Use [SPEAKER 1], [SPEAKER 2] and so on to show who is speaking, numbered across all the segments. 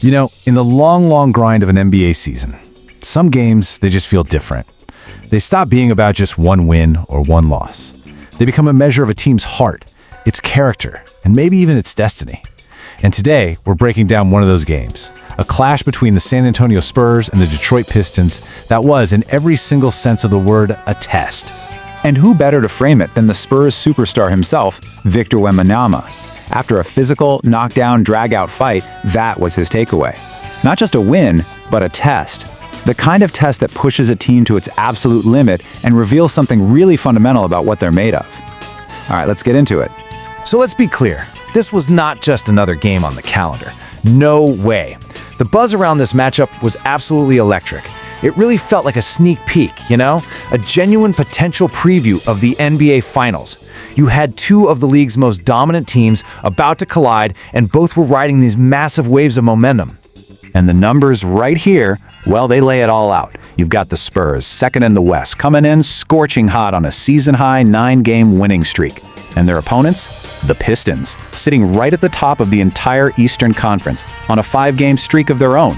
[SPEAKER 1] You know, in the long grind of an NBA season, some games, they just feel different. They stop being about just one win or one loss. They become a measure of a team's heart, its character, and maybe even its destiny. And today, we're breaking down one of those games, a clash between the San Antonio Spurs and the Detroit Pistons that was, in every single sense of the word, a test.
[SPEAKER 2] And who better to frame it than the Spurs superstar himself, Victor Wembanyama? After a physical, knockdown, drag-out fight, that was his takeaway. Not just a win, but a test. The kind of test that pushes a team to its absolute limit and reveals something really fundamental about what they're made of. All right, let's get into it.
[SPEAKER 1] So let's be clear, this was not just another game on the calendar. No way. The buzz around this matchup was absolutely electric. It really felt like a sneak peek, you know? A genuine potential preview of the NBA Finals. You had two of the league's most dominant teams about to collide, and both were riding these massive waves of momentum.
[SPEAKER 2] And the numbers right here, well, they lay it all out. You've got the Spurs, second in the West, coming in scorching hot on a season-high 9-game winning streak. And their opponents? The Pistons, sitting right at the top of the entire Eastern Conference on a 5-game streak of their own.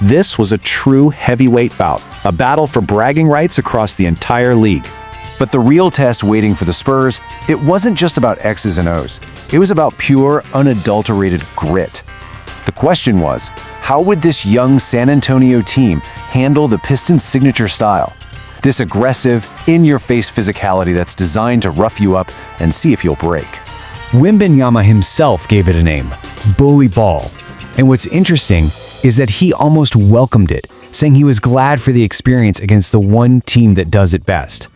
[SPEAKER 2] This was a true heavyweight bout, a battle for bragging rights across the entire league. But the real test waiting for the Spurs, it wasn't just about X's and O's. It was about pure, unadulterated grit. The question was, how would this young San Antonio team handle the Pistons' signature style? This aggressive, in-your-face physicality that's designed to rough you up and see if you'll break.
[SPEAKER 3] Wembanyama himself gave it a name, bully ball. And what's interesting is that he almost welcomed it, saying he was glad for the experience against the one team that does it best.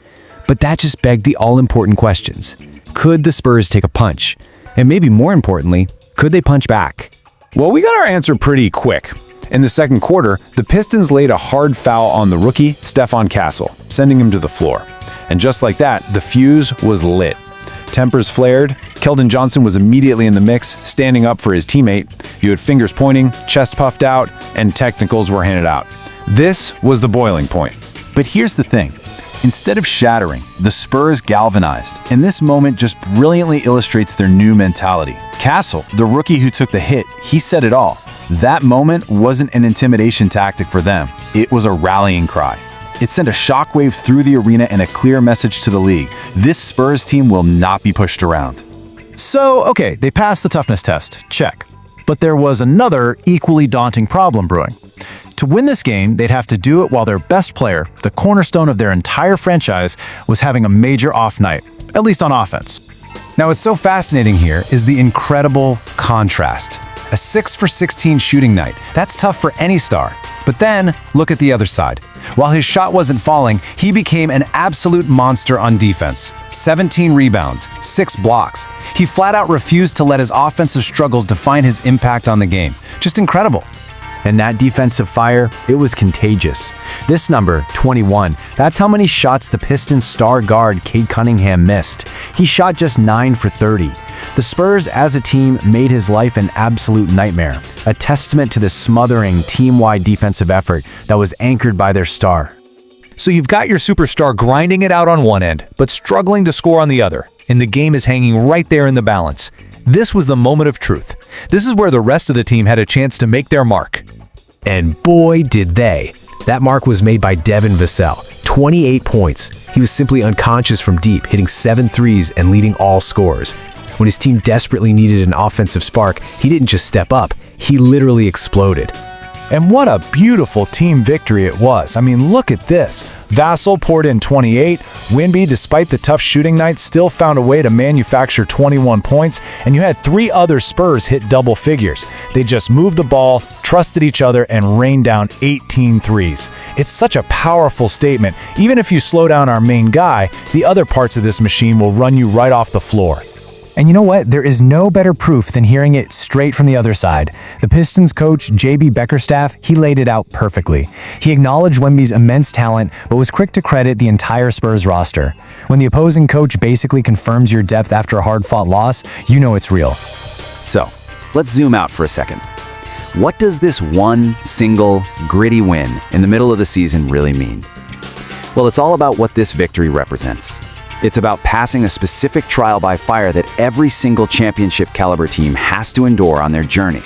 [SPEAKER 3] But that just begged the all-important questions. Could the Spurs take a punch? And maybe more importantly, could they punch back?
[SPEAKER 2] Well, we got our answer pretty quick. In the second quarter, the Pistons laid a hard foul on the rookie, Stephon Castle, sending him to the floor. And just like that, the fuse was lit. Tempers flared, Keldon Johnson was immediately in the mix, standing up for his teammate. You had fingers pointing, chest puffed out, and technicals were handed out. This was the boiling point. But here's the thing. Instead of shattering, the Spurs galvanized, and this moment just brilliantly illustrates their new mentality. Castle, the rookie who took the hit, he said it all. That moment wasn't an intimidation tactic for them. It was a rallying cry. It sent a shockwave through the arena and a clear message to the league. This Spurs team will not be pushed around.
[SPEAKER 1] So, okay, they passed the toughness test, check. But there was another equally daunting problem brewing. To win this game, they'd have to do it while their best player, the cornerstone of their entire franchise, was having a major off night, at least on offense. Now, what's so fascinating here is the incredible contrast. A 6 for 16 shooting night. That's tough for any star. But then, look at the other side. While his shot wasn't falling, he became an absolute monster on defense. 17 rebounds, 6 blocks. He flat out refused to let his offensive struggles define his impact on the game. Just incredible. And that defensive fire, it was contagious. This number, 21, that's how many shots the Pistons star guard Cade Cunningham missed. He shot just 9 for 30. The Spurs, as a team, made his life an absolute nightmare, a testament to the smothering, team-wide defensive effort that was anchored by their star. So you've got your superstar grinding it out on one end, but struggling to score on the other, and the game is hanging right there in the balance. This was the moment of truth. This is where the rest of the team had a chance to make their mark. And boy, did they. That mark was made by Devin Vassell. 28 points. He was simply unconscious from deep, hitting 7 threes and leading all scorers. When his team desperately needed an offensive spark, he didn't just step up, he literally exploded. And what a beautiful team victory it was. I mean, look at this. Vassell poured in 28. Wemby, despite the tough shooting night, still found a way to manufacture 21 points. And you had 3 other Spurs hit double figures. They just moved the ball, trusted each other, and rained down 18 threes. It's such a powerful statement. Even if you slow down our main guy, the other parts of this machine will run you right off the floor. And you know what? There is no better proof than hearing it straight from the other side. The Pistons coach, J.B. Bickerstaff, he laid it out perfectly. He acknowledged Wemby's immense talent, but was quick to credit the entire Spurs roster. When the opposing coach basically confirms your depth after a hard-fought loss, you know it's real.
[SPEAKER 2] So, let's zoom out for a second. What does this one single, gritty win in the middle of the season really mean? Well, it's all about what this victory represents. It's about passing a specific trial by fire that every single championship caliber team has to endure on their journey.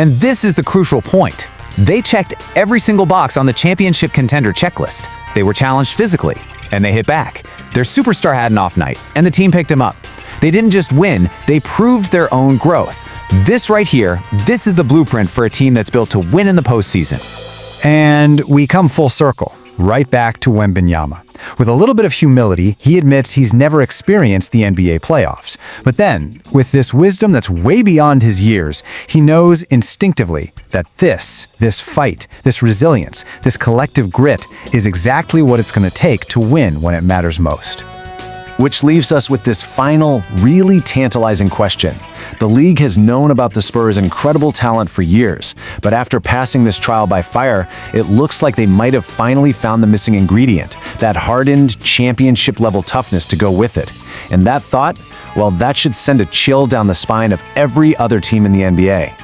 [SPEAKER 4] And this is the crucial point. They checked every single box on the championship contender checklist. They were challenged physically, and they hit back. Their superstar had an off night, and the team picked him up. They didn't just win, they proved their own growth. This right here, this is the blueprint for a team that's built to win in the postseason.
[SPEAKER 1] And we come full circle, right back to Wembanyama. With a little bit of humility, he admits he's never experienced the NBA playoffs. But then, with this wisdom that's way beyond his years, he knows instinctively that this fight, this resilience, this collective grit is exactly what it's going to take to win when it matters most.
[SPEAKER 2] Which leaves us with this final, really tantalizing question. The league has known about the Spurs' incredible talent for years, but after passing this trial by fire, it looks like they might have finally found the missing ingredient, that hardened, championship-level toughness to go with it. And that thought, well, that should send a chill down the spine of every other team in the NBA.